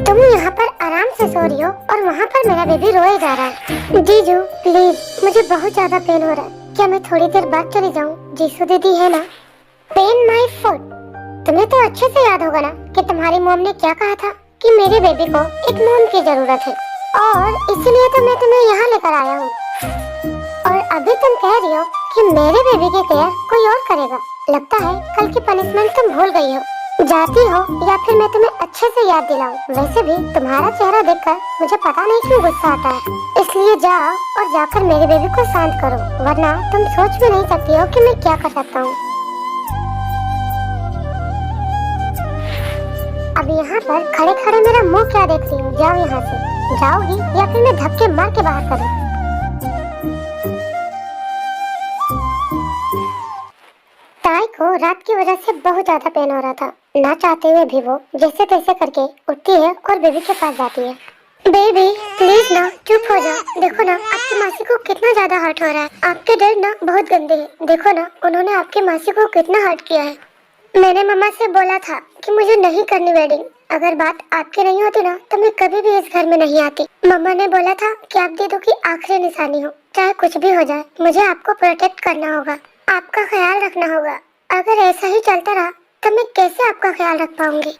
तुम यहाँ पर आराम से सो रही हो और वहाँ पर मेरा बेबी रोए जा रहा है। जीजू प्लीज, मुझे बहुत ज्यादा पेन हो रहा है, क्या मैं थोड़ी देर बाद चली जाऊँ? जीसू दीदी है ना? पेन माई फुट। तुम्हें तो अच्छे से याद होगा ना कि तुम्हारी मॉम ने क्या कहा था कि मेरे बेबी को एक मॉम की जरूरत है, और इसीलिए तो मैं तुम्हें यहाँ लेकर आया हूँ। और अभी तुम कह रही हो कि मेरे बेबी की केयर कोई और करेगा। लगता है कल की पनिशमेंट तुम भूल गई हो। जाती हो या फिर मैं तुम्हें अच्छे से याद दिलाऊं? वैसे भी तुम्हारा चेहरा देखकर मुझे पता नहीं क्यों गुस्सा आता है, इसलिए जाओ और जाकर मेरे बेबी को शांत करो, वरना तुम सोच भी नहीं सकती हो कि मैं क्या कर सकता हूँ। अब यहाँ पर खड़े खड़े मेरा मुंह क्या देख रही हो? जाओ यहाँ से। जाओगी या फिर मैं धक्के मार के बाहर करूँ? ताई को रात की वजह से बहुत ज्यादा पेन हो रहा था। ना चाहते हुए भी वो जैसे तैसे करके उठती है और बेबी के पास जाती है। बेबी प्लीज ना, चुप हो जाओ। देखो ना आपकी मासी को कितना ज्यादा हर्ट हो रहा है। आपके डर ना बहुत गंदे हैं। देखो ना उन्होंने आपकी मासी को कितना हर्ट किया है। मैंने मम्मा से बोला था कि मुझे नहीं करनी वेडिंग। अगर बात आपकी नहीं होती ना तो मैं कभी भी इस घर में नहीं आती। मम्मा ने बोला था कि आप दीदू की आखिरी निशानी हो, चाहे कुछ भी हो जाए मुझे आपको प्रोटेक्ट करना होगा, आपका ख्याल रखना होगा। अगर ऐसा ही चलता रहा तो मैं कैसे आपका ख्याल रख पाऊंगी?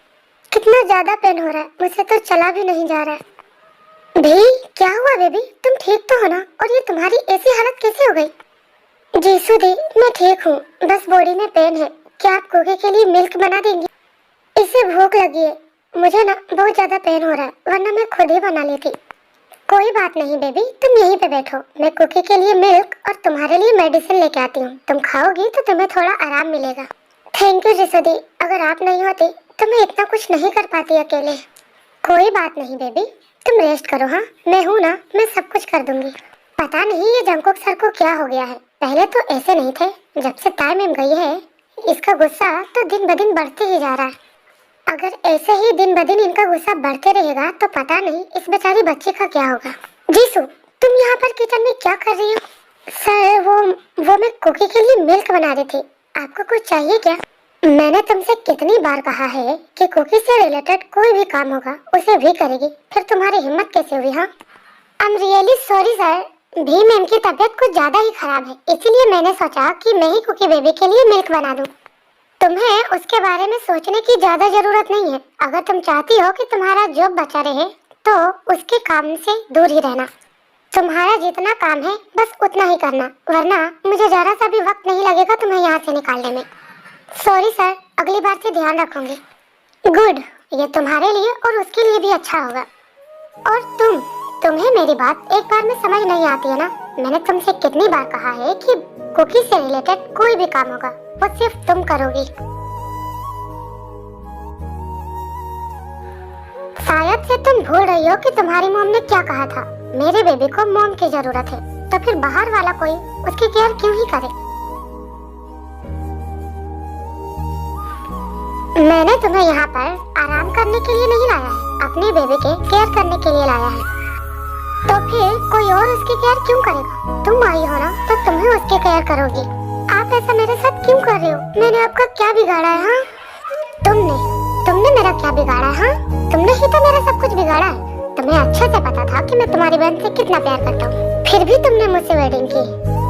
कितना ज्यादा पेन हो रहा है, मुझसे तो चला भी नहीं जा रहा है। भी क्या हुआ बेबी, तुम ठीक तो हो ना? और ये तुम्हारी ऐसी हालत कैसे हो गई? जीसू दी मैं ठीक हूँ, बस बॉडी में पेन है। क्या आप कोकी के लिए मिल्क बना देंगी? इसे भूख लगी है, मुझे ना बहुत ज्यादा पेन हो रहा है, वरना मैं खुद ही बना लेती। कोई बात नहीं बेबी, तुम यहीं पे बैठो, मैं कुकी के लिए मिल्क और तुम्हारे लिए मेडिसिन लेके आती हूँ। तुम खाओगी तो तुम्हें थोड़ा आराम मिलेगा। थैंक यू जीसू दी, अगर आप नहीं होती तो मैं इतना कुछ नहीं कर पाती अकेले। कोई बात नहीं बेबी, तुम रेस्ट करो। हाँ मैं हूँ ना, मैं सब कुछ कर दूंगी। पता नहीं ये जंकुक सर को क्या हो गया है, पहले तो ऐसे नहीं थे। जब से ताई मैम गई है इसका गुस्सा तो दिन ब दिन बढ़ते ही जा रहा है। अगर ऐसे ही दिन ब दिन इनका गुस्सा बढ़ते रहेगा तो पता नहीं इस बेचारी बच्ची का क्या होगा। जीसू तुम यहाँ पर किचन में क्या कर रही हो? सर वो मैं कुकी के लिए मिल्क बना रही थी, आपको कुछ चाहिए क्या? मैंने तुमसे कितनी बार कहा है कि कुकी से रिलेटेड कोई भी काम होगा उसे भी करेगी, फिर तुम्हारी हिम्मत कैसे हुई? हाँ I am really sorry sir, भी मैम की तबीयत कुछ ज्यादा ही खराब है, इसीलिए मैंने सोचा कि मैं ही कुकी बेबी के लिए मिल्क बना दूं। तुम्हें उसके बारे में सोचने की ज्यादा जरूरत नहीं है। अगर तुम चाहती हो कि तुम्हारा जॉब बचा रहे तो उसके काम से दूर ही रहना। तुम्हारा जितना काम है बस उतना ही करना, वरना मुझे जरा सा भी वक्त नहीं लगेगा तुम्हें यहाँ से निकालने में। सॉरी सर, अगली बार से ध्यान रखूंगी। गुड, ये तुम्हारे लिए और उसके लिए भी अच्छा होगा। और तुम्हें मेरी बात एक बार में समझ नहीं आती है ना? मैंने तुमसे कितनी बार कहा है कि कुकी से रिलेटेड कोई भी काम होगा वो सिर्फ तुम करोगी। शायद से तुम भूल रही हो कि तुम्हारी मॉम ने क्या कहा था, मेरे बेबी को मॉम की जरूरत है, तो फिर बाहर वाला कोई उसकी केयर क्यों ही करे? मैंने तुम्हें यहाँ पर आराम करने के लिए नहीं लाया है, अपने बेबी के केयर करने के लिए लाया है। तो फिर कोई और उसकी केयर क्यों करेगा? तुम आई हो ना तो तुम्हें उसकी केयर करोगी। आप ऐसा मेरे साथ क्यों कर रहे हो? मैंने आपका क्या बिगाड़ा है? हाँ तुमने मेरा क्या बिगाड़ा है? हाँ तुमने ही तो मेरा सब कुछ बिगाड़ा है। तुम्हें अच्छे से पता था कि मैं तुम्हारी बहन से कितना प्यार करता हूँ, फिर भी तुमने मुझसे वेडिंग की।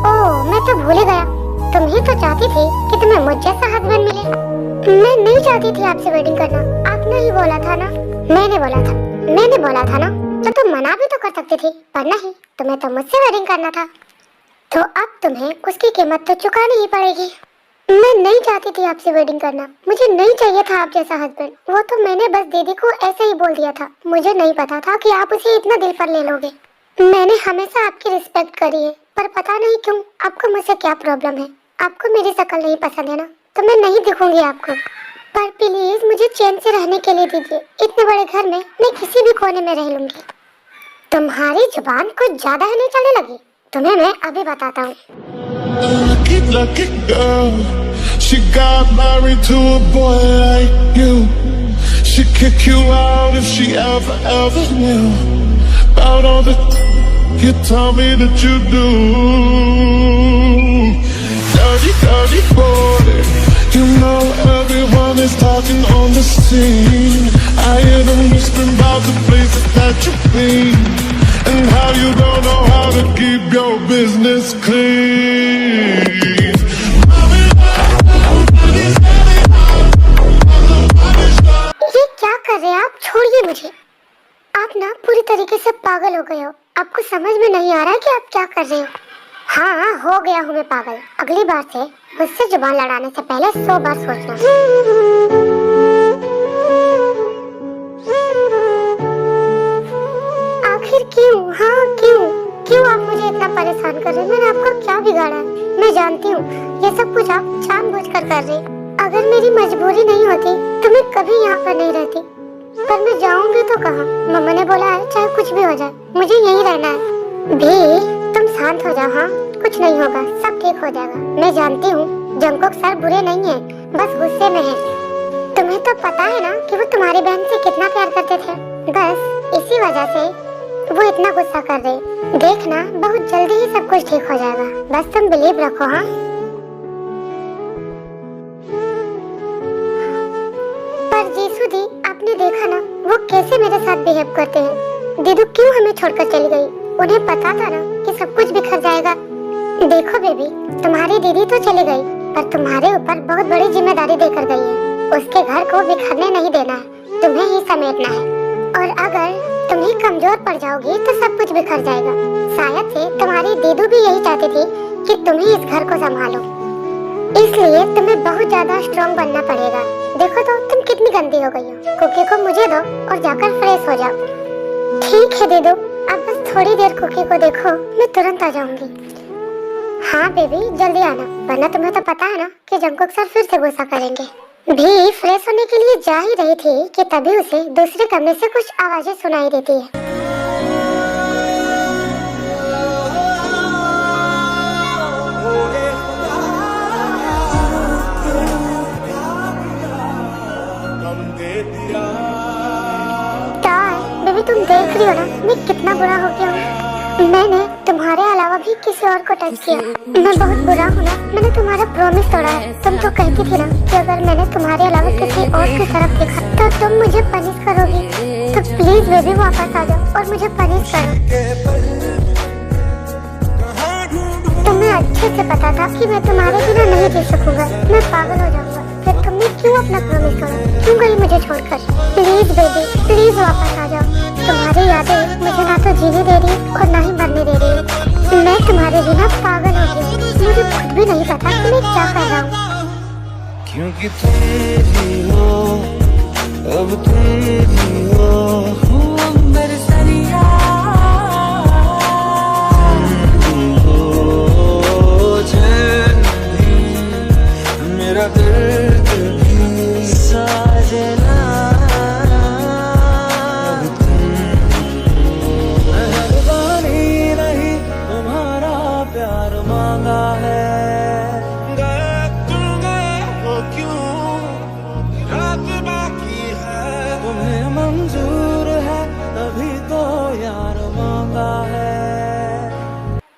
ओह मैं तो भूल ही गया, तुम ही तो चाहती थी कि तुम्हें मुझ जैसा हस्बैंड मिले। मैं नहीं चाहती थी आपसे वेडिंग करना, आपने ही बोला था ना। मैंने बोला था ना, तो तुम मना भी तो कर सकती थी, पर नहीं, तुम्हें तो मुझसे वेडिंग करना था। तो अब तुम्हें उसकी कीमत तो चुकानी ही पड़ेगी। मैं नहीं चाहती थी आपसे वेडिंग करना, मुझे नहीं चाहिए था आप जैसा हस्बैंड। वो तो मैंने बस दीदी को ऐसे ही बोल दिया था, मुझे नहीं पता था कि आप उसे इतना दिल पर ले लोगे। मैंने हमेशा आपकी रिस्पेक्ट करी है, पर पता नहीं क्यों आपको मुझसे क्या प्रॉब्लम है। आपको मेरी शक्ल नहीं पसंद है ना, तो मैं नहीं दिखूंगी आपको, पर प्लीज मुझे चैन से रहने के लिए दीजिए। इतने बड़े घर में मैं किसी भी कोने में रह लूंगी। तुम्हारी जुबान कुछ ज्यादा ही नहीं चलने लगी, तुम्हें मैं अभी बताता हूँ। Lucky girl, she got married to a boy like you. She'd kick you out if she ever knew about all the you tell me that you do. Dirty boy, you know scene. I hear them whispering about the places that you've been, and how you don't know how to keep your business clean. ये क्या कर रहे हैं आप? छोड़िए मुझे। आप ना पूरी तरीके से पागल हो गए हो। आपको समझ में नहीं आ रहा है कि आप क्या कर रहे हो। हाँ, हो गया हूँ मैं पागल। अगली बार से मुझसे जुबान लड़ाने से पहले 100 बार सोचना। आखिर क्यों? हाँ क्यों आप मुझे इतना परेशान कर रहे हैं? मैंने आपको क्या बिगाड़ा है? मैं जानती हूँ ये सब कुछ आप जानबूझकर कर रहे हैं। अगर मेरी मजबूरी नहीं होती तो मैं कभी यहाँ पर नहीं रहती। पर मैं जाऊंगी तो कहाँ? मम्मा ने बोला है चाहे कुछ भी हो जाए मुझे यहीं रहना है। भी तुम शांत हो जाओ। हाँ, कुछ नहीं होगा, सब ठीक हो जाएगा। मैं जानती हूँ जंगकुक सर बुरे नहीं है, बस गुस्से में है। तुम्हें तो पता है ना कि वो तुम्हारी बहन से कितना प्यार करते थे। बस इसी वजह से वो इतना गुस्सा कर रहे। देखना बहुत जल्दी ही सब कुछ ठीक हो जाएगा, बस तुम बिलीव रखो। हाँ, पर जीसू दी, आपने देखा ना वो कैसे मेरे साथ बिहेव करते हैं। दीदू क्यों हमें छोड़कर चली गई? उन्हें पता था ना कि सब कुछ बिखर जाएगा। देखो बेबी, तुम्हारी दीदी तो चली गई, पर तुम्हारे ऊपर बहुत बड़ी जिम्मेदारी देकर गई है। उसके घर को बिखरने नहीं देना है, तुम्हें ही समेटना है। और अगर तुम ही कमजोर पड़ जाओगी तो सब कुछ बिखर जाएगा। शायद से तुम्हारी दीदू भी यही चाहती थी कि तुम ही इस घर को संभालो, इसलिए तुम्हें बहुत ज्यादा स्ट्रॉन्ग बनना पड़ेगा। देखो तो तुम कितनी गंदी हो गई हो। कुकी को मुझे दो और जाकर फ्रेश हो जाओ। ठीक है दीदू, अब बस थोड़ी देर कुकी को देखो, मैं तुरंत आ जाऊंगी। हाँ बेबी, जल्दी आना, वरना तुम्हें तो पता है ना कि जंगकुक सर फिर से गुस्सा करेंगे। भी फ्रेश होने के लिए जा ही रही थी कि तभी उसे दूसरे कमरे से कुछ आवाजें सुनाई देती है। बेबी तुम देख रही हो ना मैं कितना बुरा हो गया हूँ। मैंने तुम्हारे अलावा भी किसी और को टच किया। मैं बहुत बुरा हूँ ना, मैंने तुम्हारा प्रॉमिस तोड़ा है। तुम तो कहती थी ना कि अगर मैंने तुम्हारे अलावा किसी और की तरफ देखा तो तुम मुझे पनिश करोगी। तो प्लीज बेबी वापस आ जाओ और मुझे पनिश करो। तुम्हें अच्छे से पता था कि मैं तुम्हारे बिना नहीं जी सकूंगा, मैं पागल हो जाऊंगा। फिर तुमने क्यों अपना प्रॉमिस तोड़ा? क्यों गई मुझे छोड़कर? प्लीज बेबी, प्लीज वापस आ जाओ। तुम्हारी यादें मुझे ना तो जीने दे रही और ना ही मरने दे रही। मैं तुम्हारे बिना पागल हो गई। मुझे खुद भी नहीं पता कि मैं क्या कर रहा हूँ। क्योंकि तुम ही हो, अब तुम ही हो मेरे सरिया। मेरा दर्द भी साजना। मेहरबानी नहीं तुम्हारा प्यार मांगा है। तुम गए हो क्यों? रात बाकी है, तुम्हें मंजूर है तभी तो यार मांगा है।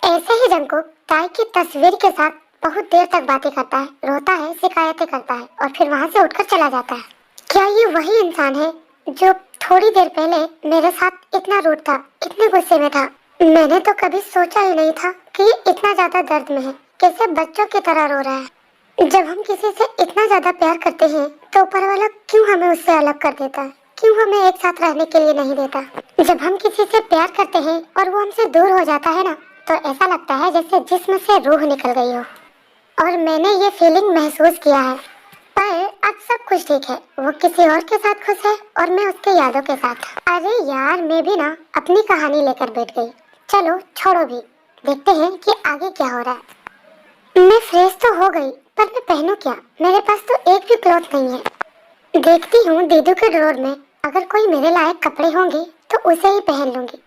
ऐसे ही जंगकुक ताई की तस्वीर के साथ बहुत देर तक बातें करता है, रोता है, शिकायतें करता है और फिर वहाँ से उठकर चला जाता है। क्या ये वही इंसान है जो थोड़ी देर पहले मेरे साथ इतना रूठ था, इतने गुस्से में था? मैंने तो कभी सोचा ही नहीं था कि ये इतना ज्यादा दर्द में है, कैसे बच्चों की तरह रो रहा है। जब हम किसी से इतना ज्यादा प्यार करते हैं तो ऊपर वाला क्यों हमें उससे अलग कर देता है? क्यों हमें एक साथ रहने के लिए नहीं देता? जब हम किसी से प्यार करते हैं और वो हमसे दूर हो जाता है ना, तो ऐसा लगता है जैसे जिस्म से रूह निकल गई हो। और मैंने ये फीलिंग महसूस किया है। पर अब सब कुछ ठीक है, वो किसी और के साथ खुश है और मैं उसके यादों के साथ। अरे यार, मैं भी ना अपनी कहानी लेकर बैठ गई। चलो छोड़ो भी, देखते हैं कि आगे क्या हो रहा है। मैं फ्रेश तो हो गई, पर मैं पहनूं क्या? मेरे पास तो एक भी क्लॉथ नहीं है। देखती हूँ दीदू के ड्रॉर में अगर कोई मेरे लायक कपड़े होंगे तो उसे ही पहन लूंगी।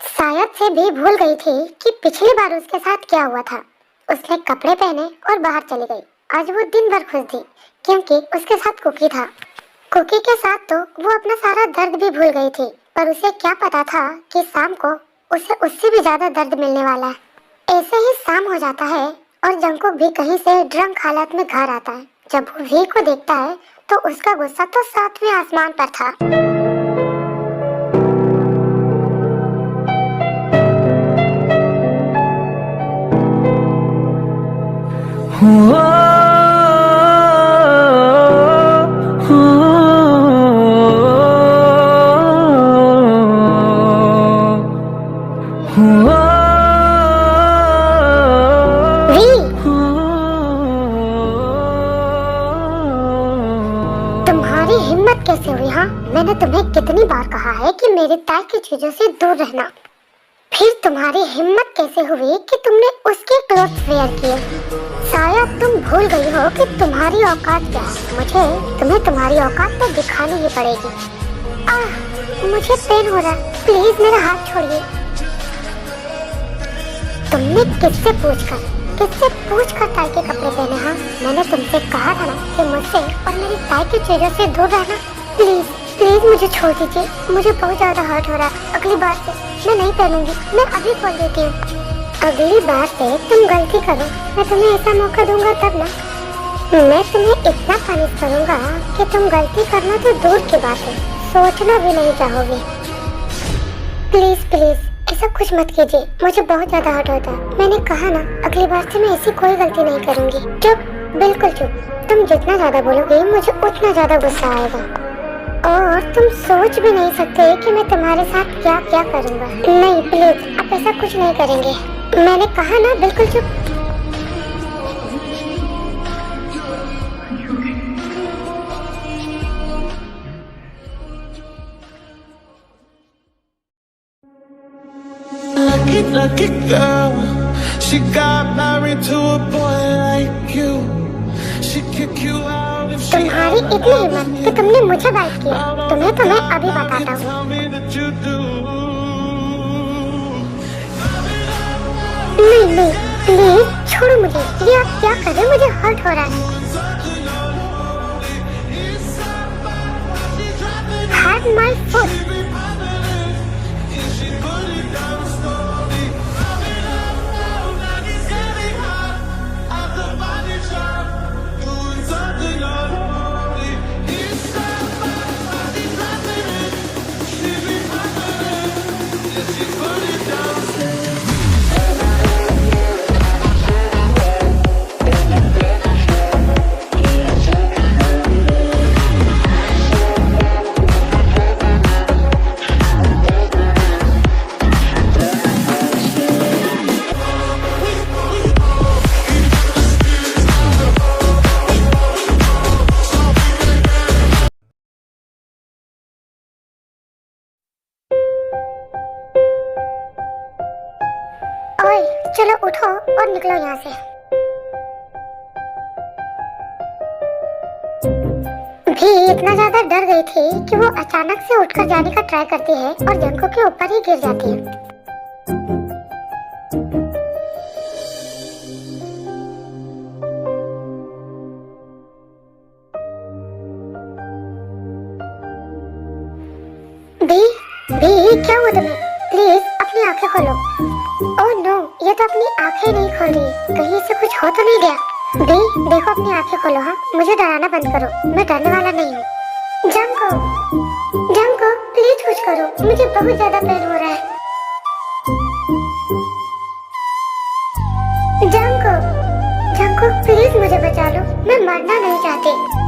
शायद से भी भूल गई थी कि पिछली बार उसके साथ क्या हुआ था। उसने कपड़े पहने और बाहर चली गई। आज वो दिन भर खुश थी क्योंकि उसके साथ कुकी था। कुकी के साथ तो वो अपना सारा दर्द भी भूल गई थी, पर उसे क्या पता था कि शाम को उसे उससे भी ज्यादा दर्द मिलने वाला है। ऐसे ही शाम हो जाता है और जंगकुक भी कहीं से ड्रंक हालत में घर आता है। जब वो वी को देखता है तो उसका गुस्सा तो 7वें आसमान पर था। तुम्हारी हिम्मत कैसे हुई? हाँ, मैंने तुम्हें कितनी बार कहा है कि मेरे ताई की चीजों से दूर रहना। फिर तुम्हारी हिम्मत कैसे हुई कि तुमने उसके क्लोथ्स वेयर किए? शायद तुम भूल गई हो कि तुम्हारी औकात क्या है। मुझे तुम्हें तुम्हारी औकात तो दिखानी ही पड़ेगी। मुझे पेन हो रहा है, प्लीज मेरा हाथ छोड़िए। तुमने किससे पूछकर ताई के कपड़े पहने? हाँ, मैंने तुमसे कहा था ना कि मुझसे और मेरी ताई की चीजों से दूर रहना। प्लीज मुझे छोड़ दीजिए, मुझे बहुत ज्यादा हर्ट हो रहा है। अगली बार से मैं नहीं पहनूंगी, मैं अभी खोल देती हूँ। अगली बार से तुम गलती करो, मैं तुम्हें ऐसा मौका दूंगा तब ना। मैं तुम्हें इतना पनिश करूंगा कि तुम गलती करना तो दूर की बात है, सोचना भी नहीं चाहोगे। प्लीज ऐसा कुछ मत कीजिए, मुझे बहुत ज्यादा हर्ट होता है। मैंने कहा ना, अगली बार से मैं ऐसी कोई गलती नहीं करूंगी। चुप, बिल्कुल चुप। तुम जितना ज्यादा बोलोगे मुझे उतना ज्यादा गुस्सा आएगा, और तुम सोच भी नहीं सकते कि मैं तुम्हारे साथ क्या क्या करूंगा। नहीं प्लीज, आप ऐसा कुछ नहीं करेंगे। मैंने कहा ना, बिल्कुल चुप। Lucky girl, she got married to a boy like you. She kick you out if she तुम्हारी इतनी हिम्मत कि तुमने मुझे बाइट किया। तुम्हें तो मैं अभी बताता हूँ। tell me that you do. नहीं प्लीज छोड़ो मुझे। ये आप क्या कर रहे हो? मुझे हर्ट हो रहा है। Hurt my foot. चलो उठो और निकलो यहाँ से। भी इतना ज्यादा डर गई थी कि वो अचानक से उठकर जाने का ट्राई करती है और जंको के ऊपर ही गिर जाती है। भी क्या हुआ तुम्हें? प्लीज अपनी आंखें खोलो। ओह नो, ये तो अपनी आंखें नहीं खोल रही। कहीं से कुछ हो तो नहीं गया? भी देखो, अपनी आंखें खोलो। हाँ, मुझे डराना बंद करो, मैं डरने वाला नहीं हूँ। जंको प्लीज कुछ करो, मुझे बहुत ज्यादा पेन हो रहा है। जंको प्लीज मुझे बचा लो, मैं मरना नहीं चाहती।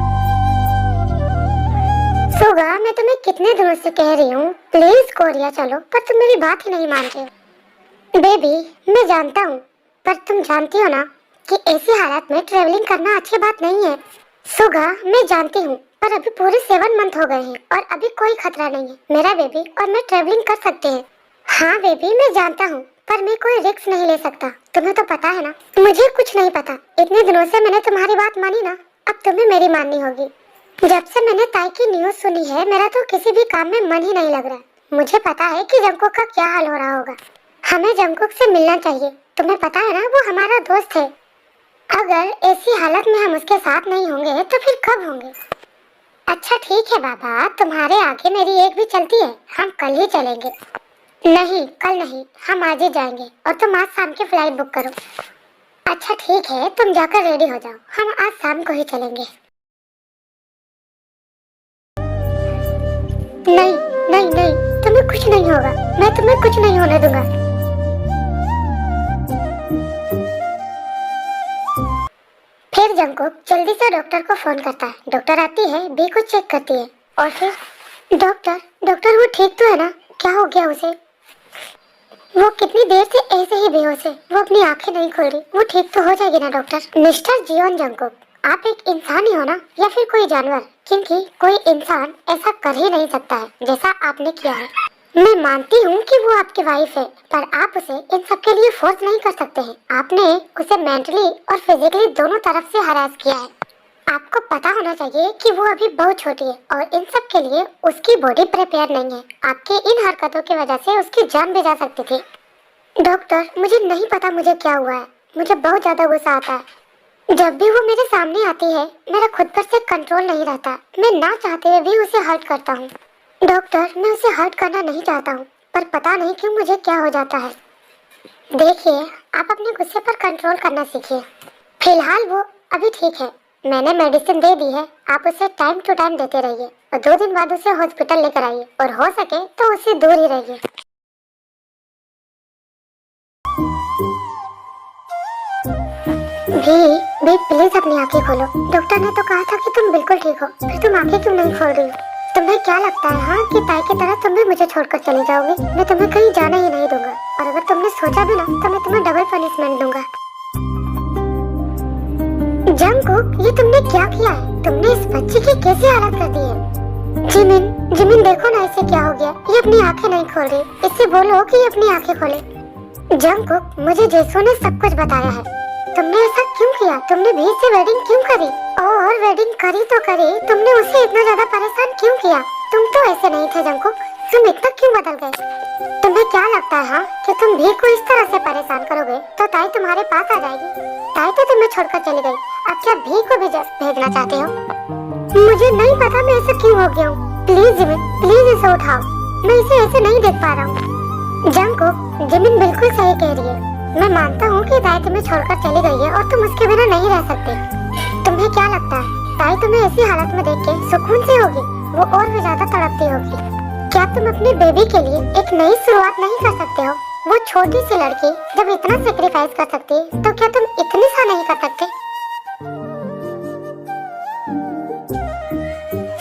सोगा, मैं तुम्हें कितने दिनों से कह रही हूँ प्लीज कोरिया चलो, पर तुम मेरी बात ही नहीं मान रहे हो। बेबी मैं जानता हूँ, पर तुम जानती हो ना कि ऐसी हालत में ट्रेवलिंग करना अच्छी बात नहीं है। सोगा मैं जानती हूँ, पर अभी पूरे 7 मंथ हो गए हैं और अभी कोई खतरा नहीं है। मेरा बेबी और मैं ट्रेवलिंग कर सकते हैं। हाँ बेबी मैं जानता हूँ, पर मैं कोई रिस्क नहीं ले सकता। तुम्हें तो पता है ना। मुझे कुछ नहीं पता। इतने दिनों से मैंने तुम्हारी बात मानी ना, अब तुम्हें मेरी माननी होगी। जब से मैंने ताई की न्यूज़ सुनी है, मेरा तो किसी भी काम में मन ही नहीं लग रहा। मुझे पता है कि जंकुक का क्या हाल हो रहा होगा। हमें जंकुक से मिलना चाहिए। तुम्हें पता है ना, वो हमारा दोस्त है। अगर ऐसी हालत में हम उसके साथ नहीं होंगे तो फिर कब होंगे? अच्छा ठीक है बाबा, तुम्हारे आगे मेरी एक भी चलती है। हम कल ही चलेंगे। नहीं कल नहीं, हम आज ही जाएंगे और तुम आज शाम की फ्लाइट बुक करो। अच्छा ठीक है, तुम जाकर रेडी हो जाओ, हम आज शाम को ही चलेंगे। नहीं नहीं नहीं, तुम्हें कुछ नहीं होगा, मैं तुम्हें कुछ नहीं होने दूंगा। फिर जंकुक जल्दी से डॉक्टर को फोन करता है। डॉक्टर आती है, बी को चेक करती है और फिर डॉक्टर डॉक्टर वो ठीक तो है ना? क्या हो गया उसे? वो कितनी देर से ऐसे ही बेहोश है, वो अपनी आंखें नहीं खोल रही, वो ठीक तो हो जाएगी ना डॉक्टर? मिस्टर जियोन जंकुक, आप एक इंसान ही हो ना, या फिर कोई जानवर? क्योंकि कोई इंसान ऐसा कर ही नहीं सकता है जैसा आपने किया है। मैं मानती हूँ कि वो आपकी वाइफ है, पर आप उसे इन सब के लिए फोर्स नहीं कर सकते हैं। आपने उसे मेंटली और फिजिकली दोनों तरफ से हरास किया है। आपको पता होना चाहिए कि वो अभी बहुत छोटी है और इन सब के लिए उसकी बॉडी प्रिपेयर नहीं है। आपके इन हरकतों की वजह से उसकी जान भी जा सकती थी। डॉक्टर, मुझे नहीं पता मुझे क्या हुआ है, मुझे बहुत ज्यादा गुस्सा आता है। जब भी वो मेरे सामने आती है, मेरा खुद पर से कंट्रोल नहीं रहता। मैं ना चाहते हुए भी उसे हर्ट करता हूँ। डॉक्टर, मैं उसे हर्ट करना नहीं चाहता हूँ, पर पता नहीं क्यों मुझे क्या हो जाता है। देखिए, आप अपने गुस्से पर कंट्रोल करना सीखिए। फिलहाल वो अभी ठीक है, मैंने मेडिसिन दे दी है, आप उसे टाइम टू टाइम देते रहिए और 2 दिन बाद उसे हॉस्पिटल लेकर आइए और हो सके तो उससे दूर ही रहिए। भी प्लीज अपनी आंखें खोलो। डॉक्टर ने तो कहा था कि तुम बिल्कुल ठीक हो, फिर तुम आंखें क्यों नहीं खोल रही हो? तुम्हें क्या लगता है हाँ कि ताई की तरह तुम भी मुझे छोड़कर चली जाओगी? मैं तुम्हें कहीं जाने ही नहीं दूंगा, और अगर तुमने सोचा भी ना तो मैं तुम्हें डबल पनिशमेंट दूंगा। जंकुक, ये तुमने क्या किया है? तुमने इस बच्चे की कैसी हालत कर दी है? जिमिन जिमिन देखो ना इसे क्या हो गया, ये अपनी आंखें नहीं खोल रही, इससे बोलो कि ये अपनी आंखें खोले। जंकुक, मुझे जेसू ने सब कुछ बताया है। तुमने ऐसा क्यों किया? तुमने भी से वेडिंग क्यों करी? और वेडिंग करी तो करी, तुमने उसे इतना ज्यादा परेशान क्यों किया? तुम तो ऐसे नहीं थे जंकुक, तुम इतना क्यों बदल गए? तुम्हें क्या लगता है हाँ कि तुम भी को इस तरह से परेशान करोगे तो ताई तुम्हारे पास आ जाएगी? ताई तो तुम्हें छोड़कर चली गई, अब क्या भी को भी भेजना चाहते हो? मुझे नहीं पता मैं ऐसा क्यों हो गया हूँ। प्लीज जिमिन, प्लीज इसे उठाओ, मैं इसे ऐसे नहीं देख पा रहा हूँ। जंकुक, जिमिन बिल्कुल सही कह रही है। मैं मानता हूँ कि ताई तुम्हें छोड़कर चली गई है और तुम उसके बिना नहीं रह सकते। तुम्हें क्या लगता है ताई तुम्हें ऐसी हालत में देख के सुकून से होगी? वो और भी ज्यादा तड़पती होगी। क्या तुम अपने बेबी के लिए एक नई शुरुआत नहीं कर सकते हो? वो छोटी सी लड़की जब इतना सेक्रीफाइस कर सकती है तो क्या तुम इतनी सा नहीं कर सकते?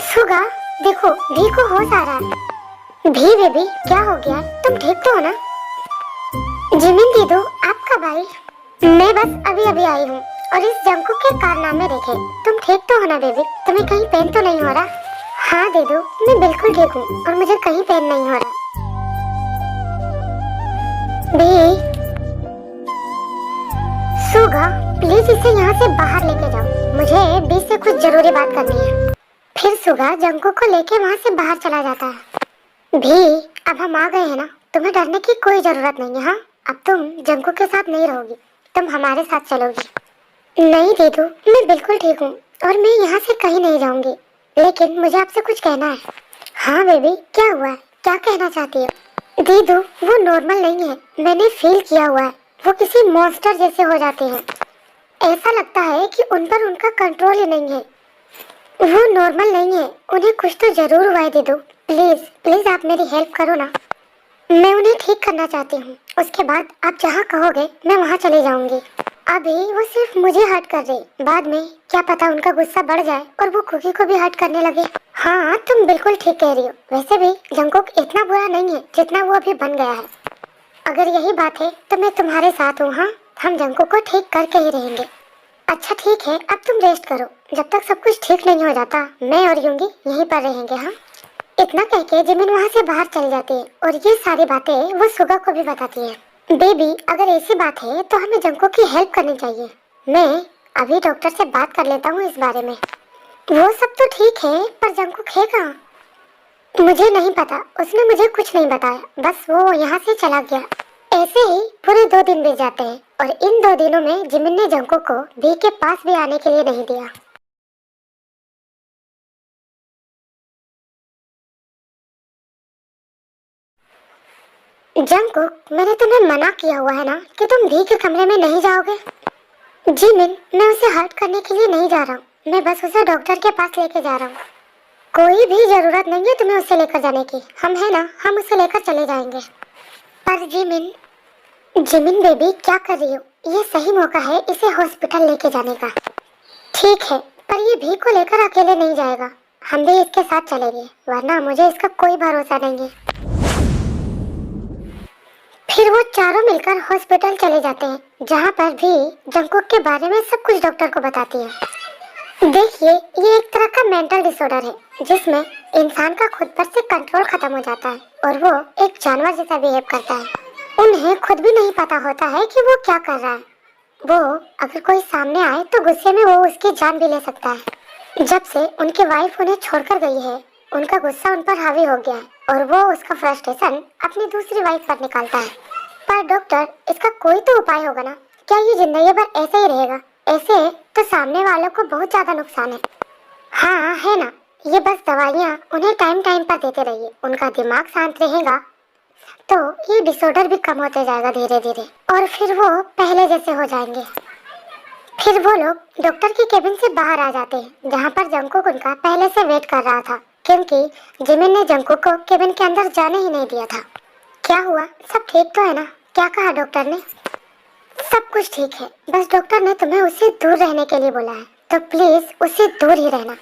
सुगा, देखो भी को होश आ रहा है। भी बेबी क्या हो गया, तुम ठीक तो हो ना? जिमिन दीदू, आप कब आई? मैं बस अभी अभी आई हूँ और इस जंकुक के कारनामे देखे। तुम ठीक तो हो ना बेबी? तुम्हें कहीं पेन तो नहीं हो रहा? हाँ दीदू, मैं बिल्कुल ठीक हूँ और मुझे कहीं पेन नहीं हो रहा। भी सुगा, प्लीज इसे यहाँ से बाहर लेके जाओ, मुझे बी से कुछ जरूरी बात करनी है। फिर सुगा जंकुक को लेके वहाँ से बाहर चला जाता है। भी अब हम आ गए हैं ना, तुम्हें डरने की कोई जरूरत नहीं है। हाँ, अब तुम जंकुक के साथ नहीं रहोगी, तुम हमारे साथ चलोगी। नहीं दीदू, मैं बिल्कुल ठीक हूँ और मैं यहाँ से कहीं नहीं जाऊंगी, लेकिन मुझे आपसे कुछ कहना है। हाँ बेबी, क्या हुआ है, क्या कहना चाहती हो? दीदू, वो नॉर्मल नहीं है, मैंने फील किया हुआ है, वो किसी मॉन्स्टर जैसे हो जाते हैं। ऐसा लगता है कि उन पर उनका कंट्रोल ही नहीं है। वो नॉर्मल नहीं है, उन्हें कुछ तो जरूर हुआ है दीदू। प्लीज प्लीज आप मेरी हेल्प करो ना, मैं उन्हें ठीक करना चाहती हूँ। उसके बाद आप जहाँ कहोगे मैं वहाँ चली जाऊंगी। अभी वो सिर्फ मुझे हर्ट कर रही, बाद में क्या पता उनका गुस्सा बढ़ जाए और वो कुकी को भी हर्ट करने लगे। हाँ, तुम बिल्कुल ठीक कह रही हो। वैसे भी जंकुक इतना बुरा नहीं है जितना वो अभी बन गया है। अगर यही बात है तो मैं तुम्हारे साथ हूँ। हाँ, हम जंकुक को ठीक करके ही रहेंगे। अच्छा ठीक है, अब तुम रेस्ट करो, जब तक सब कुछ ठीक नहीं हो जाता मैं और यूंगी यहीं पर रहेंगे। हाँ, इतना कह के जिमिन वहाँ से बाहर चली जाती है और ये सारी बातें वो सुगा को भी बताती है। बेबी, अगर ऐसी बात है तो हमें जंकुक की हेल्प करनी चाहिए। मैं अभी डॉक्टर से बात कर लेता हूँ इस बारे में। वो सब तो ठीक है, पर जंकुक है कहाँ? मुझे नहीं पता, उसने मुझे कुछ नहीं बताया, बस वो यहाँ से चला गया। ऐसे ही पूरे 2 दिन बीत जाते हैं और इन 2 दिनों में जिमिन ने जंकुक को भी के पास भी आने के लिए नहीं दिया। जंकुक, मैंने तुम्हें मना किया हुआ है ना कि तुम भी के कमरे में नहीं जाओगे। जिमिन, मैं उसे हर्ट करने के लिए नहीं जा रहा हूँ, मैं बस उसे डॉक्टर के पास लेके जा रहा हूँ। कोई भी जरूरत नहीं है तुम्हें उसे लेकर जाने की, हम है ना, हम उसे लेकर चले जाएंगे। पर जिमिन, जिमिन बेबी क्या कर रही हो? ये सही मौका है इसे हॉस्पिटल लेके जाने का। ठीक है, पर ये भी को लेकर अकेले नहीं जाएगा, हम भी इसके साथ चलेंगे, वरना मुझे इसका कोई भरोसा नहीं है। फिर वो चारों मिलकर हॉस्पिटल चले जाते हैं, जहाँ पर भी जंगकुक के बारे में सब कुछ डॉक्टर को बताती है। देखिए, ये एक तरह का मेंटल डिसऑर्डर है, जिसमें इंसान का खुद पर से कंट्रोल खत्म हो जाता है और वो एक जानवर जैसा बिहेव करता है। उन्हें खुद भी नहीं पता होता है कि वो क्या कर रहा है। वो अगर कोई सामने आए तो गुस्से में वो उसकी जान भी ले सकता है। जब से उनकी वाइफ उन्हें छोड़कर गई है, उनका गुस्सा उन पर हावी हो गया है और वो उसका फ्रस्ट्रेशन अपनी दूसरी वाइफ पर निकालता है। पर डॉक्टर, इसका कोई तो उपाय होगा ना? क्या ये जिंदगी भर ऐसे ही रहेगा? ऐसे तो सामने वालों को बहुत ज्यादा नुकसान है। हाँ है ना, ये बस दवाइयाँ उन्हें टाइम टाइम पर देते रहिए, उनका दिमाग शांत रहेगा तो ये डिसऑर्डर भी कम होते जाएगा धीरे धीरे, और फिर वो पहले जैसे हो जाएंगे। फिर वो लोग डॉक्टर की केबिन से बाहर आ जाते हैं, जहाँ पर जंगकुक उनका पहले से वेट कर रहा था, क्योंकि जिमिन ने जंगकुक को केबिन के अंदर जाने ही नहीं दिया था। क्या हुआ, सब ठीक तो है ना? क्या कहा डॉक्टर ने? सब कुछ ठीक है, बस डॉक्टर ने तुम्हें उससे दूर रहने के लिए बोला है, तो प्लीज उससे दूर ही रहना।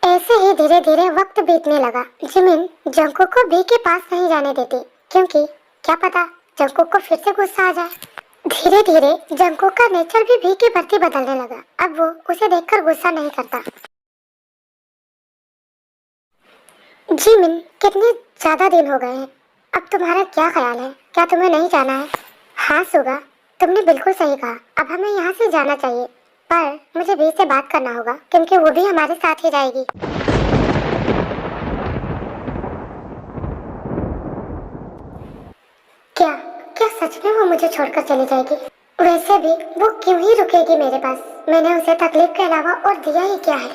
ऐसे ही धीरे धीरे वक्त बीतने लगा। जिमिन जंगकुक को बी के पास नहीं जाने देती, क्योंकि क्या पता जंगकुक को फिर से गुस्सा आ जाए। धीरे धीरे जंगकुक का नेचर भी के प्रति बदलने लगा। अब वो उसे देखकर गुस्सा नहीं करता। जिमिन, कितने ज्यादा दिन हो गए हैं, अब तुम्हारा क्या ख्याल है? क्या तुम्हें नहीं जाना है? हाँ सुगा, तुमने बिल्कुल सही कहा, अब हमें यहाँ से जाना चाहिए, पर मुझे भी से बात करना होगा, क्योंकि वो भी हमारे साथ ही जाएगी। क्या क्या सच में वो मुझे छोड़कर चली जाएगी? वैसे भी वो क्यों ही रुकेगी मेरे पास? मैंने उसे तकलीफ के अलावा और दिया ही क्या है?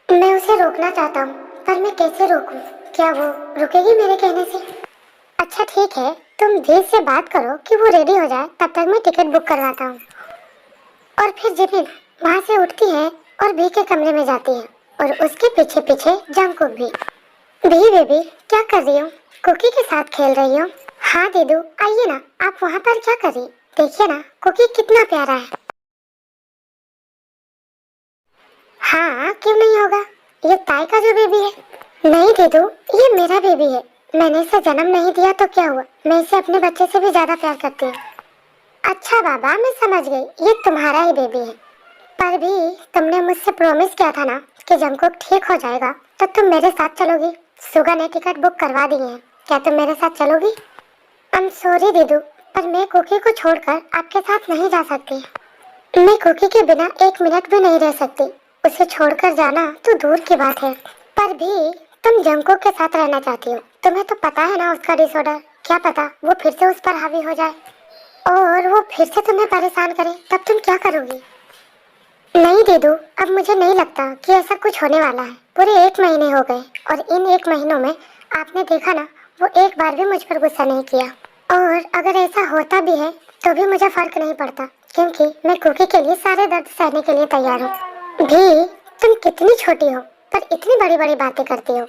मैं उसे रोकना चाहता हूँ, पर मैं कैसे रोकूं? क्या वो रुकेगी मेरे कहने से? अच्छा ठीक है, तुम धीरे से बात करो कि वो रेडी हो जाए, तब तक मैं टिकट बुक करवाता हूँ। और फिर जिमिन वहाँ से उठती है और बी के कमरे में जाती है, और उसके पीछे पीछे जंगकुक भी। बी बेबी, क्या कर रही हो? कुकी के साथ खेल रही हो? हाँ दीदू, आइए ना, आप वहाँ पर क्या कर रही? देखिए ना, कुकी कितना प्यारा है। हाँ क्यों नहीं होगा, ये ताई का जो बेबी है। नहीं दीदू, ये मेरा बेबी है, मैंने इसे जन्म नहीं दिया तो क्या हुआ, मैं इसे अपने बच्चे से भी ज्यादा प्यार करती हूँ। अच्छा बाबा, मैं समझ गई, ये तुम्हारा ही बेबी है। पर भी तुमने मुझसे प्रॉमिस किया था ना कि जंगकुक ठीक हो जाएगा तो तुम मेरे साथ चलोगी। सुगा ने टिकट बुक करवा दी है, क्या तुम मेरे साथ चलोगी? आई एम सॉरी दीदू, पर मैं कुकी को छोड़कर आपके साथ नहीं जा सकती। मैं कुकी के बिना एक मिनट भी नहीं रह सकती, उसे छोड़कर जाना तो दूर की बात है। पर भी तुम जंगकुक के साथ रहना चाहती हो, तुम्हें तो पता है ना उसका डिसऑर्डर, क्या पता वो फिर से उस पर हावी हो जाए और वो फिर से तुम्हें परेशान करे, तब तुम क्या करोगी? नहीं दीदू, अब मुझे नहीं लगता कि ऐसा कुछ होने वाला है। पूरे 1 महीने हो गए और इन 1 महीनों में आपने देखा ना, वो एक बार भी मुझ पर गुस्सा नहीं किया। और अगर ऐसा होता भी है तो भी मुझे फर्क नहीं पड़ता, क्योंकि मैं कुकी के लिए सारे दर्द सहने के लिए तैयार हूँ। भी तुम कितनी छोटी हो पर इतनी बड़ी बड़ी बातें करती हो।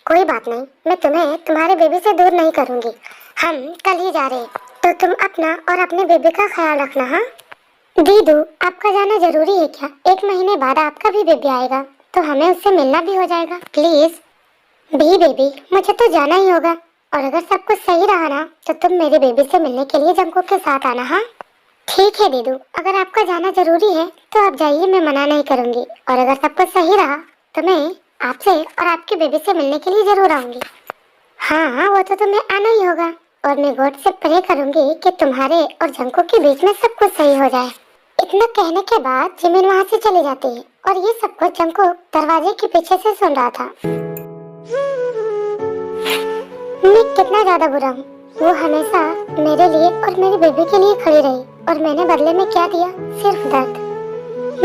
कोई बात नहीं, मैं तुम्हें तुम्हारे बेबी से दूर नहीं करूँगी, हम कल ही जा रहे हैं, तो तुम अपना और अपने बेबी का ख्याल रखना। हाँ दीदू, आपका जाना जरूरी है क्या? 1 महीने बाद आपका भी बेबी आएगा तो हमें उससे मिलना भी हो जाएगा। प्लीज भी बेबी, मुझे तो जाना ही होगा, और अगर सब कुछ सही रहा ना तो तुम मेरे बेबी से मिलने के लिए जंगकुक के साथ आना। हाँ ठीक है दीदू, अगर आपका जाना जरूरी है तो आप जाइए, मैं मना नहीं करूँगी, और अगर सब कुछ सही रहा तो मैं आपसे और आपके बेबी से मिलने के लिए जरूर आऊँगी। हाँ वो तो तुम्हें आना ही होगा, और मैं गॉड से प्रे करूँगी कि तुम्हारे और जंगकुक के बीच में सब कुछ सही हो जाए। इतना कहने के बाद जिमिन वहाँ से चली जाती है, और ये सब कुछ जंगकुक दरवाजे के पीछे से सुन रहा था। मैं कितना ज्यादा बुरा हूँ, वो हमेशा मेरे लिए और मेरे बेबी के लिए खड़ी रही, और मैंने बदले में क्या दिया? सिर्फ दर्द।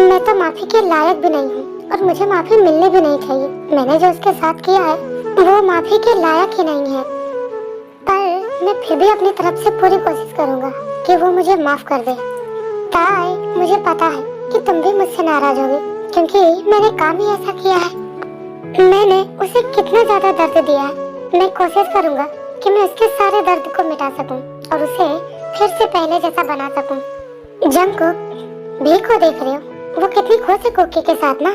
मैं तो माफी के लायक भी नहीं हूँ, और मुझे माफी मिलनी भी नहीं चाहिए। मैंने जो उसके साथ किया है वो माफी के लायक ही नहीं है, पर मैं फिर भी अपनी तरफ से पूरी कोशिश करूँगा कि वो मुझे माफ कर दे। ताई, मुझे पता है कि तुम भी मुझसे नाराज होगे क्योंकि मैंने काम ही ऐसा किया है। मैंने उसे कितना ज्यादा दर्द दिया है। मैं कोशिश करूंगा कि मैं उसके सारे दर्द को मिटा सकूं और उसे फिर से पहले जैसा बना सकूं। जंगकुक, भी को देख रहे हो? वो कितनी खुश है कुकी के साथ ना।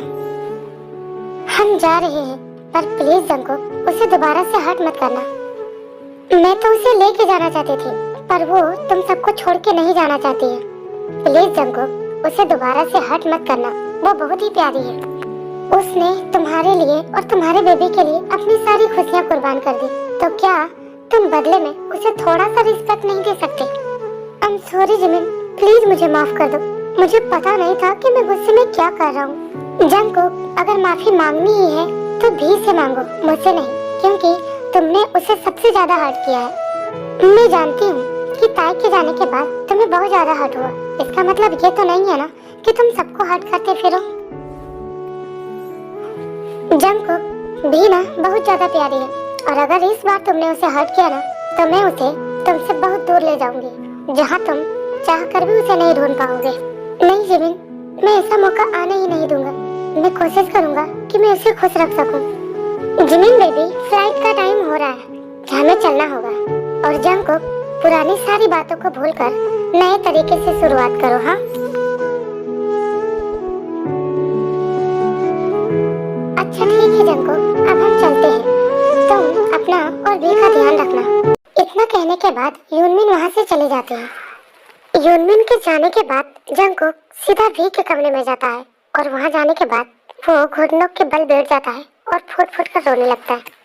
हम जा रहे हैं, पर प्लीज जंगकुक, उसे दोबारा से हर्ट मत करना। मैं तो उसे लेके जाना चाहती थी, पर वो तुम सबको छोड़ के नहीं जाना चाहती है। प्लीज जंगकुक, उसे दोबारा से हर्ट मत करना। वो बहुत ही प्यारी है। उसने तुम्हारे लिए और तुम्हारे बेबी के लिए अपनी सारी खुशियाँ कुर्बान कर दी, तो क्या तुम बदले में उसे थोड़ा सा रिस्पेक्ट नहीं दे सकते? I am sorry Jimin, please मुझे माफ कर दो। मुझे पता नहीं था कि मैं गुस्से में क्या कर रहा हूँ। जंगकुक, अगर माफी मांगनी ही है तो भी से मांगो, मुझसे नहीं, क्योंकि तुमने उसे सबसे ज्यादा हर्ट किया है। मैं जानती हूँ कि ताई के जाने के बाद तुम्हें बहुत ज्यादा हर्ट हुआ। इसका मतलब ये तो नहीं है ना कि तुम सबको हर्ट करते फिरो। जंगकुक भी ना बहुत ज्यादा प्यारी है, और अगर इस बार तुमने उसे हर्ट किया ना तो मैं उसे तुमसे बहुत दूर ले जाऊंगी, जहाँ तुम चाह कर भी उसे नहीं ढूंढ पाओगे। नहीं जिमिन, मैं ऐसा मौका आने ही नहीं दूंगा। मैं कोशिश करूंगा कि मैं उसे खुश रख सकूं। जिमिन बेबी, फ्लाइट का टाइम हो रहा है, हमें चलना होगा। और जंगकुक, पुरानी सारी बातों को भूलकर नए तरीके से शुरुआत करो। हाँ, अच्छा ठीक है जंगकुक, अब हम चलते हैं। तुम अपना और भी का ध्यान रखना। इतना कहने के बाद यूनमिन वहाँ से चले जाते हैं। यूनमिन के जाने के बाद जंगकुक सीधा भी के कमरे में जाता है, और वहाँ जाने के बाद वो घुटनों के बल बैठ जाता है और फुट फुट कर रोने लगता है।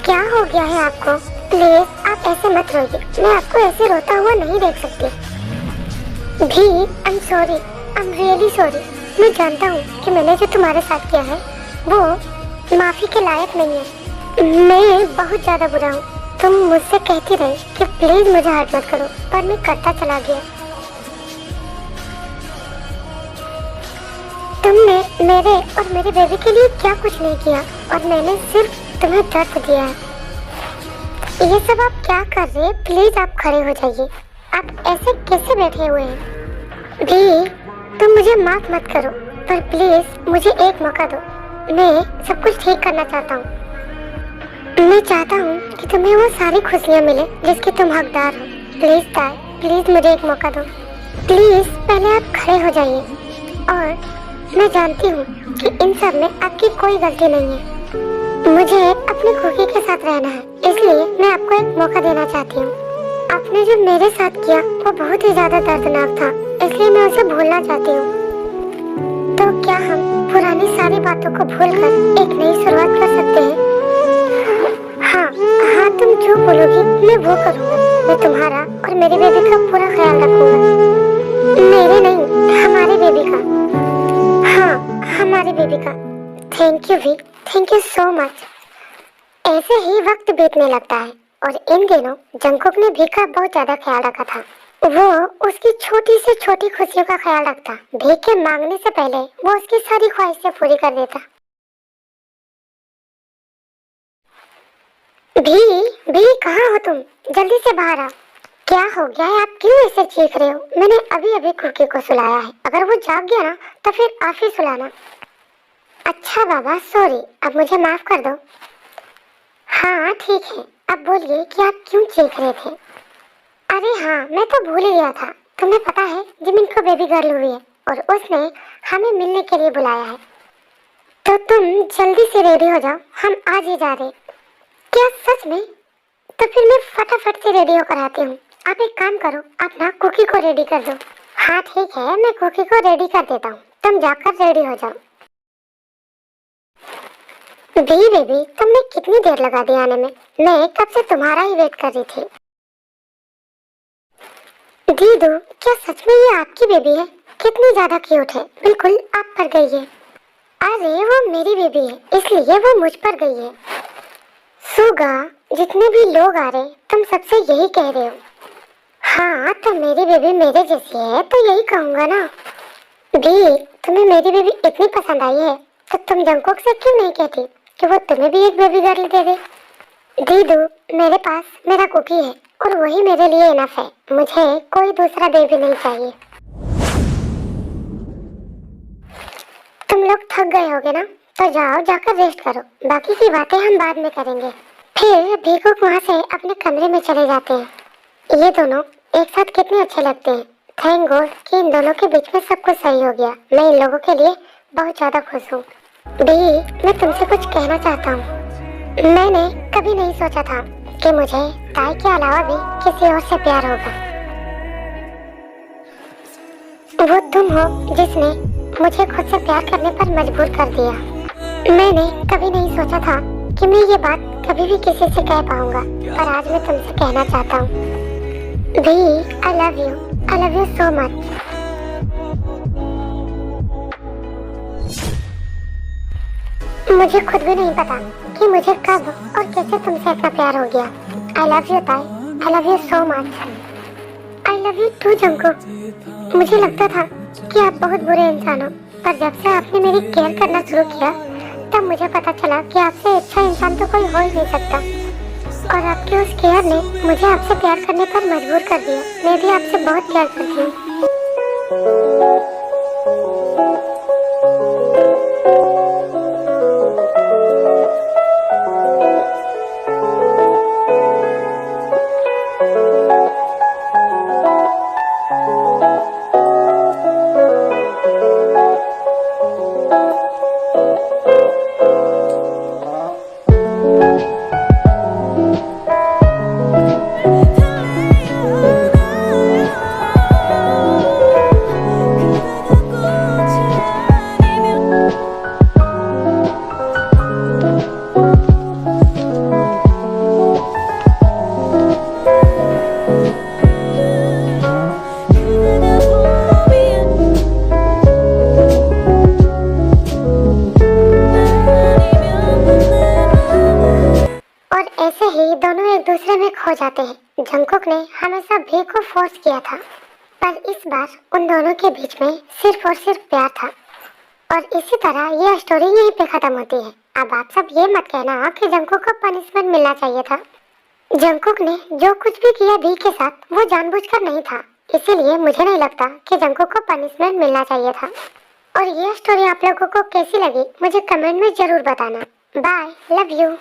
क्या हो गया है आपको? प्लीज आप ऐसे मत रोइए, मैं आपको ऐसे रोता हुआ नहीं देख सकती। भी, I am sorry, I am really sorry. मैं जानता हूँ कि मैंने जो तुम्हारे साथ किया है वो माफी के लायक नहीं है। मैं बहुत ज्यादा बुरा हूँ। तुम मुझसे कहती रही कि प्लीज मुझे हर्ट मत करो, पर मैं करता चला गया। तुमने मेरे और मेरे बेबी के लिए क्या कुछ नहीं किया, और मैंने सिर्फ तुम्हें दर्द दिया है। ये सब आप क्या कर रहे हैं? प्लीज आप खड़े हो जाइए। आप ऐसे कैसे बैठे हुए हैं? भी, तुम मुझे माफ मत करो, पर प्लीज मुझे एक मौका दो। मैं सब कुछ ठीक करना चाहता हूँ। मैं चाहता हूँ कि तुम्हें वो सारी खुशियाँ मिले जिसके तुम हकदार हो। प्लीज ताई, प्लीज मुझे एक मौका दो। प्लीज पहले आप खड़े हो जाइए। और मैं जानती हूँ कि इन सब में आपकी कोई गलती नहीं है। मुझे अपनी खुशी के साथ रहना है, इसलिए मैं आपको एक मौका देना चाहती हूँ। आपने जो मेरे साथ किया वो बहुत ही ज्यादा दर्दनाक था, इसलिए मैं उसे भूलना चाहती हूँ। तो क्या हम पुरानी सारी बातों को भूलकर एक नई शुरुआत कर सकते हैं? हाँ हाँ, तुम जो बोलोगी मैं वो करूँगा। मैं तुम्हारा और मेरे बेबी का पूरा ख्याल रखूंगा। मेरे नहीं, हमारे बेबी का। हाँ, हमारे बेबी का। थैंक यू भी, थैंक यू सो मच। ऐसे ही वक्त बीतने लगता है, और इन दिनों जंगकुक ने भी का बहुत ज्यादा ख्याल रखा था। वो उसकी छोटी से छोटी खुशियों का ख्याल रखता। भीख के मांगने से पहले वो उसकी सारी ख्वाहिशें पूरी कर देता। भी कहाँ हो तुम? जल्दी से बाहर आओ। क्या हो गया है? आप क्यों ऐसे चीख रहे हो? मैंने अभी अभी कुकी को सुलाया है, अगर वो जाग गया ना तो फिर आप ही सुलाना। अच्छा बाबा, सॉरी, अब मुझे माफ कर दो। हाँ ठीक है, अब बोलिए कि आप क्यों चीख रहे थे? अरे हाँ, मैं तो भूल ही गया था। तुम्हें पता है जिमिन को बेबी गर्ल हुई है और उसने हमें मिलने के लिए बुलाया है। तो तुम जल्दी से रेडी हो जाओ, हम आज ही जा रहे। क्या सच में? तो फिर मैं फटाफट से रेडी होकर आती हूँ। आप एक काम करो, अपना कुकी को रेडी कर दो। हाँ ठीक है, मैं कुकी को रेडी कर देता हूँ, तुम जाकर रेडी हो जाओ। बेबी, तुमने कितनी देर लगा दी आने में? मैं कब से तुम्हारा ही वेट कर रही थी। दीदू, क्या सच में ये आपकी बेबी है? कितनी ज्यादा क्यूट है, बिल्कुल आप पर गई है। अरे वो मेरी बेबी है, इसलिए वो मुझ पर गई है। सुगा, जितने भी लोग आ रहे तुम सबसे यही कह रहे हो। हाँ, तो मेरी बेबी मेरे जैसी है तो यही कहूँगा ना। दी, तुम्हें मेरी बेबी इतनी पसंद आई है तो तुम जंगकुक से क्यों नहीं कहती? कि वो तुम्हें भी एक बेबी गर्ल दे दे। दीदू, मेरे पास मेरा कुकी है और वही मेरे लिए इनफ है। मुझे कोई दूसरा बेबी नहीं चाहिए। तुम लोग थक गए होगे ना, तो जाओ जाकर रेस्ट करो। बाकी की बातें हम बाद में करेंगे। फिर भीखुक वहाँ से अपने कमरे में चले जाते हैं। ये दोनों एक साथ कितने अच्छे लगते हैं। थैंक गॉड कि इन दोनों के बीच में सब कुछ सही हो गया। मैं इन लोगों के लिए बहुत ज्यादा खुश हूँ। दी, मैं तुमसे कुछ कहना चाहता हूँ। मैंने कभी नहीं सोचा था कि मुझे ताई के अलावा भी किसी और से प्यार होगा। वो तुम हो जिसने मुझे खुद से प्यार करने पर मजबूर कर दिया। मैंने कभी नहीं सोचा था कि मैं ये बात कभी भी किसी से कह पाऊंगा, पर आज मैं तुमसे कहना चाहता हूँ। दी, I love you so much. मुझे खुद भी नहीं पता कि मुझे कब और कैसे तुमसे इतना प्यार हो गया। आई love you Tae, I love you so much. I love you too Jungkook. मुझे लगता था कि आप बहुत बुरे इंसान हो, पर जब से आपने मेरी केयर करना शुरू किया तब मुझे पता चला कि आपसे अच्छा इंसान तो कोई हो ही नहीं सकता। और आपकी उस केयर ने मुझे आपसे प्यार करने पर मजबूर कर दिया। मैं भी आपसे बहुत प्यार करती हूँ। ऐसे ही दोनों एक दूसरे में खो जाते हैं। जंकुक ने हमेशा भी को फोर्स किया था, पर इस बार उन दोनों के बीच में सिर्फ और सिर्फ प्यार था। और इसी तरह ये स्टोरी यहीं पे खत्म होती है। अब आप सब ये मत कहना कि जंकुक को पनिशमेंट मिलना चाहिए था। जंकुक ने जो कुछ भी किया भी के साथ वो जानबूझकर नहीं था, इसीलिए मुझे नहीं लगता कि जंकुक को पनिशमेंट मिलना चाहिए था। और ये स्टोरी आप लोगों को कैसी लगी मुझे कमेंट में जरूर बताना। Bye, love you.